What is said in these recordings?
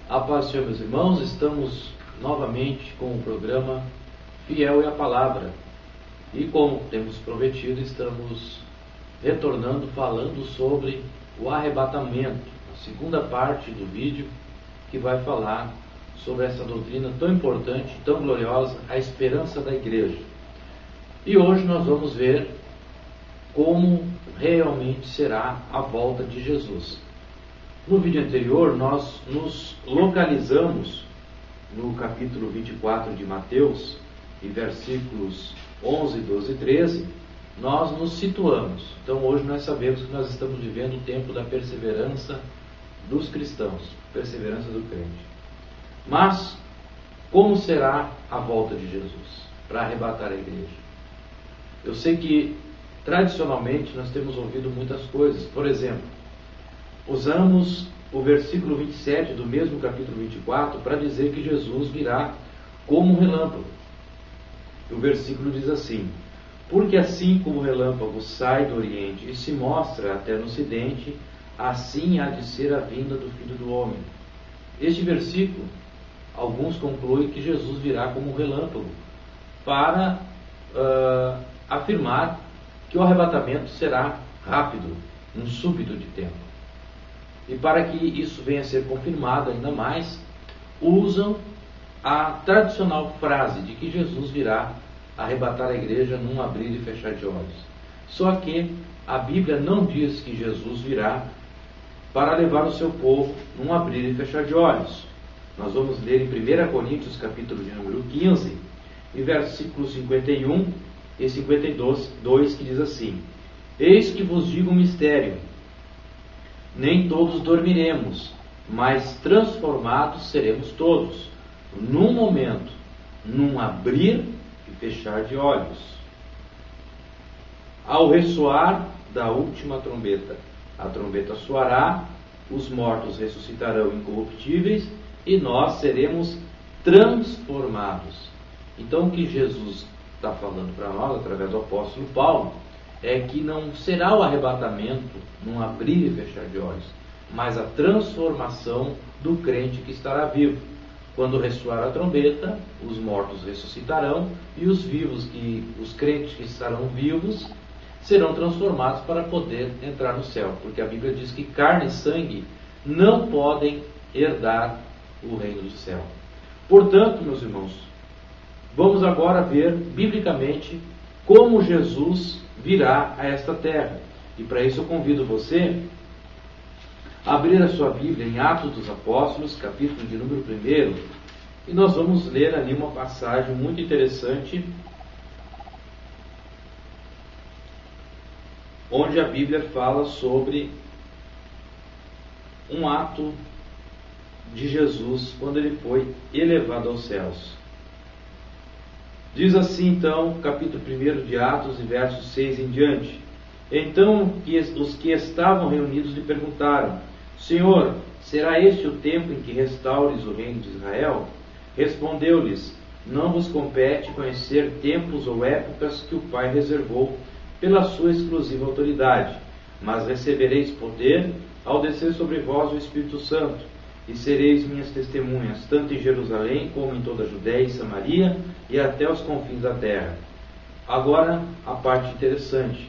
A paz do Senhor, meus irmãos, estamos novamente com o programa Fiel é a Palavra. E como temos prometido, estamos retornando falando sobre o arrebatamento, a segunda parte do vídeo que vai falar sobre essa doutrina tão importante, tão gloriosa, a esperança da igreja. E hoje nós vamos ver como realmente será a volta de Jesus. No vídeo anterior, nós nos localizamos no capítulo 24 de Mateus, e versículos 11, 12 e 13, nós nos situamos. Então hoje nós sabemos que nós estamos vivendo o tempo da perseverança dos cristãos, perseverança do crente. Mas, como será a volta de Jesus para arrebatar a igreja? Eu sei que, tradicionalmente, nós temos ouvido muitas coisas. Por exemplo, usamos o versículo 27 do mesmo capítulo 24 para dizer que Jesus virá como um relâmpago. O versículo diz assim: porque assim como o relâmpago sai do oriente e se mostra até no ocidente, assim há de ser a vinda do Filho do Homem. Este versículo, alguns concluem que Jesus virá como um relâmpago para afirmar que o arrebatamento será rápido, um súbito de tempo. E para que isso venha a ser confirmado ainda mais, usam a tradicional frase de que Jesus virá arrebatar a igreja num abrir e fechar de olhos. Só que a Bíblia não diz que Jesus virá para levar o seu povo num abrir e fechar de olhos. Nós vamos ler em 1 Coríntios, capítulo de número 15, e versículos 51 e 52, que diz assim: eis que vos digo um mistério. Nem todos dormiremos, mas transformados seremos todos, num momento, num abrir e fechar de olhos. Ao ressoar da última trombeta, a trombeta soará, os mortos ressuscitarão incorruptíveis e nós seremos transformados. Então o que Jesus está falando para nós, através do apóstolo Paulo, é que não será o arrebatamento num abrir e fechar de olhos, mas a transformação do crente que estará vivo. Quando ressoar a trombeta, os mortos ressuscitarão e os crentes que estarão vivos serão transformados para poder entrar no céu, porque a Bíblia diz que carne e sangue não podem herdar o reino do céu. Portanto, meus irmãos, vamos agora ver biblicamente como Jesus virá a esta terra. E para isso eu convido você a abrir a sua Bíblia em Atos dos Apóstolos, capítulo de número 1, e nós vamos ler ali uma passagem muito interessante, onde a Bíblia fala sobre um ato de Jesus quando ele foi elevado aos céus. Diz assim então, capítulo 1 de Atos, e versos 6 em diante: então os que estavam reunidos lhe perguntaram: Senhor, será este o tempo em que restaures o reino de Israel? Respondeu-lhes: não vos compete conhecer tempos ou épocas que o Pai reservou pela sua exclusiva autoridade, mas recebereis poder ao descer sobre vós o Espírito Santo, e sereis minhas testemunhas, tanto em Jerusalém como em toda a Judéia e Samaria e até os confins da terra. Agora, a parte interessante.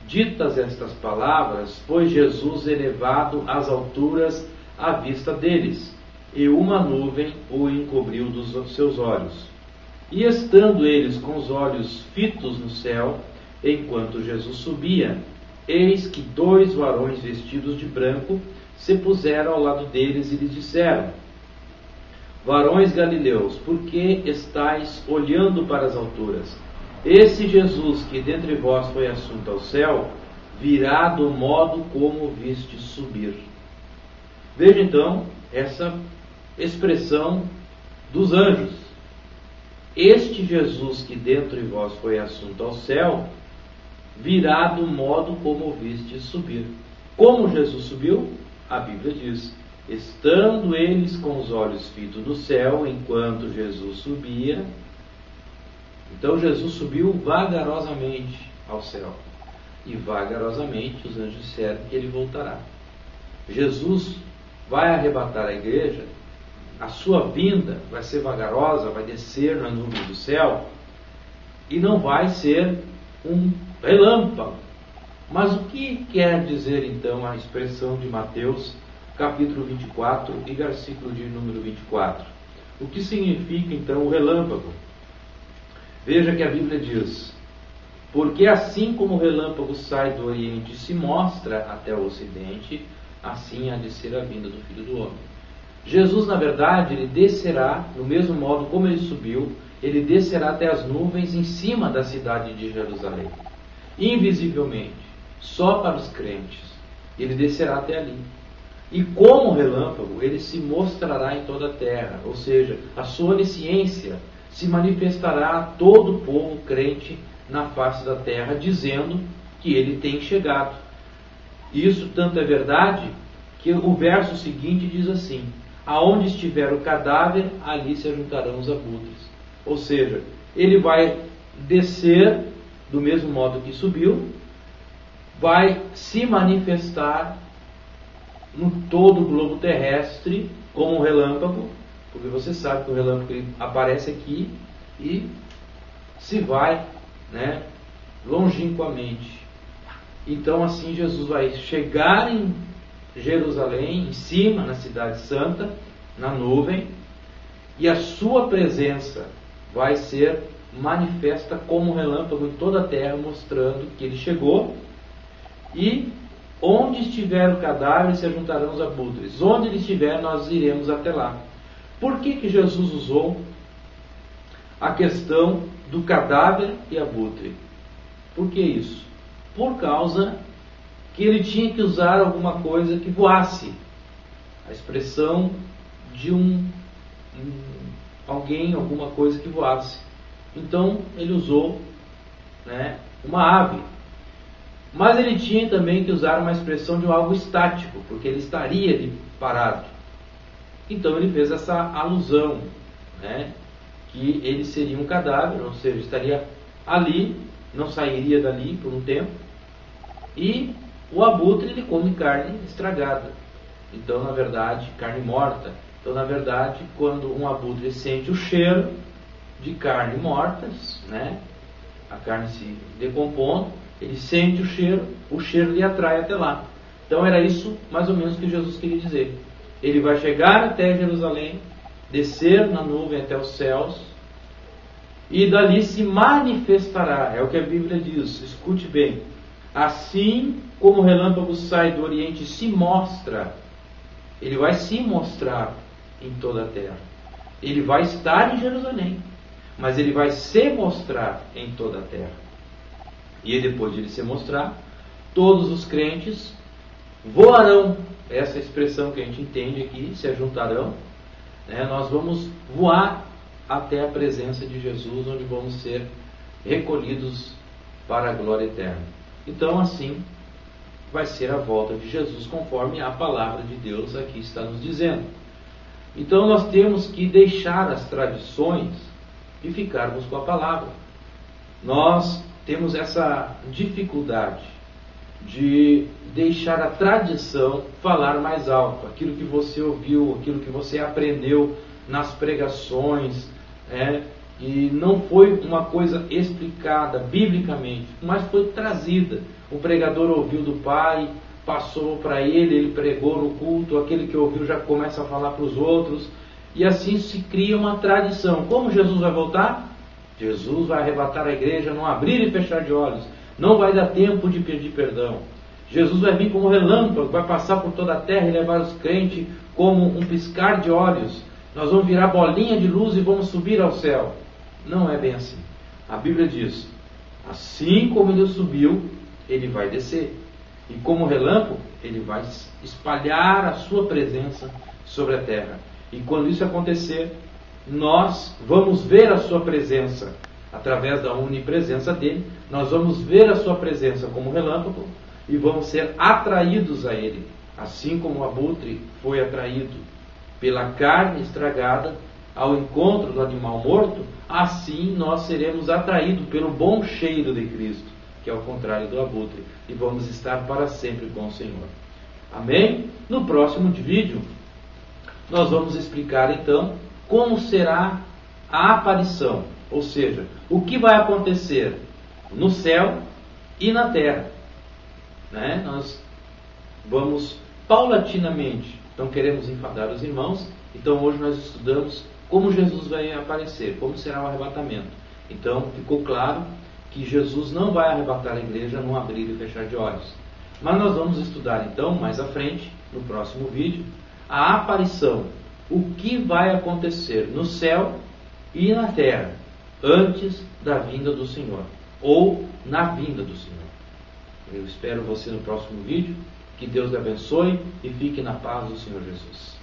Ditas estas palavras, foi Jesus elevado às alturas à vista deles, e uma nuvem o encobriu dos seus olhos. E estando eles com os olhos fitos no céu, enquanto Jesus subia, eis que 2 varões vestidos de branco se puseram ao lado deles e lhes disseram: varões galileus, por que estáis olhando para as alturas? Esse Jesus que dentre vós foi assunto ao céu, virá do modo como o viste subir. Veja então essa expressão dos anjos. Este Jesus que dentre vós foi assunto ao céu, virá do modo como o viste subir. Como Jesus subiu? A Bíblia diz: estando eles com os olhos fitos no céu, enquanto Jesus subia. Então Jesus subiu vagarosamente ao céu. E vagarosamente os anjos disseram que ele voltará. Jesus vai arrebatar a igreja a sua vinda vai ser vagarosa, vai descer na nuvem do céu, e não vai ser um relâmpago. Mas o que quer dizer então a expressão de Mateus, capítulo 24 e versículo de número 24? O que significa então o relâmpago? Veja que a Bíblia diz: porque assim como o relâmpago sai do Oriente e se mostra até o Ocidente, assim há de ser a vinda do Filho do Homem. Jesus, na verdade, ele descerá, do mesmo modo como ele subiu, ele descerá até as nuvens em cima da cidade de Jerusalém, invisivelmente, só para os crentes. Ele descerá até ali. E como relâmpago, ele se mostrará em toda a terra, ou seja, a sua onisciência se manifestará a todo o povo crente na face da terra, dizendo que ele tem chegado. Isso tanto é verdade que o verso seguinte diz assim: aonde estiver o cadáver, ali se ajuntarão os abutres. Ou seja, ele vai descer do mesmo modo que subiu, vai se manifestar no todo o globo terrestre como um relâmpago, porque você sabe que o relâmpago ele aparece aqui e se vai, longínquamente. Então assim Jesus vai chegar em Jerusalém, em cima, na cidade santa, na nuvem, e a sua presença vai ser manifesta como um relâmpago em toda a terra, mostrando que ele chegou. E onde estiver o cadáver, se ajuntarão os abutres. Onde ele estiver, nós iremos até lá. Por que Jesus usou a questão do cadáver e abutre? Por que isso? Por causa que ele tinha que usar alguma coisa que voasse. A expressão de alguém, alguma coisa que voasse. Então ele usou uma ave. Mas ele tinha também que usar uma expressão de algo estático, porque ele estaria ali parado. Então ele fez essa alusão, que ele seria um cadáver, ou seja, estaria ali, não sairia dali por um tempo. E o abutre, ele come carne estragada. Então, na verdade, carne morta. Então, na verdade, quando um abutre sente o cheiro de carne morta, a carne se decompondo, ele sente o cheiro lhe atrai até lá. Então, era isso mais ou menos que Jesus queria dizer. Ele vai chegar até Jerusalém, descer na nuvem até os céus, e dali se manifestará. É o que a Bíblia diz, escute bem. Assim como o relâmpago sai do Oriente e se mostra, ele vai se mostrar em toda a terra. Ele vai estar em Jerusalém, mas ele vai se mostrar em toda a terra. E depois de ele se mostrar, todos os crentes voarão. Essa expressão que a gente entende aqui, se ajuntarão. Nós vamos voar até a presença de Jesus, onde vamos ser recolhidos para a glória eterna. Então assim vai ser a volta de Jesus, conforme a palavra de Deus aqui está nos dizendo. Então nós temos que deixar as tradições e ficarmos com a palavra. Nós temos essa dificuldade de deixar a tradição falar mais alto. Aquilo que você ouviu, aquilo que você aprendeu nas pregações, e não foi uma coisa explicada biblicamente, mas foi trazida. O pregador ouviu do pai, passou para ele, ele pregou no culto, aquele que ouviu já começa a falar para os outros, e assim se cria uma tradição. Como Jesus vai voltar? Jesus vai arrebatar a igreja num abrir e fechar de olhos. Não vai dar tempo de pedir perdão. Jesus vai vir como um relâmpago, vai passar por toda a terra e levar os crentes como um piscar de olhos. Nós vamos virar bolinha de luz e vamos subir ao céu. Não é bem assim. A Bíblia diz: assim como ele subiu, ele vai descer. E como relâmpago, ele vai espalhar a sua presença sobre a terra. E quando isso acontecer, nós vamos ver a sua presença através da onipresença dele. Nós vamos ver a sua presença como relâmpago e vamos ser atraídos a ele. Assim como o abutre foi atraído pela carne estragada ao encontro do animal morto, assim nós seremos atraídos pelo bom cheiro de Cristo, que é o contrário do abutre, e vamos estar para sempre com o Senhor. Amém? No próximo vídeo, nós vamos explicar então como será a aparição, ou seja, o que vai acontecer no céu e na terra. Né? Nós vamos paulatinamente, então queremos enfadar os irmãos, então hoje nós estudamos como Jesus vai aparecer, como será o arrebatamento. Então ficou claro que Jesus não vai arrebatar a igreja num abrir e fechar de olhos. Mas nós vamos estudar então, mais à frente, no próximo vídeo, a aparição, o que vai acontecer no céu e na terra, antes da vinda do Senhor, ou na vinda do Senhor. Eu espero você no próximo vídeo, que Deus lhe abençoe e fique na paz do Senhor Jesus.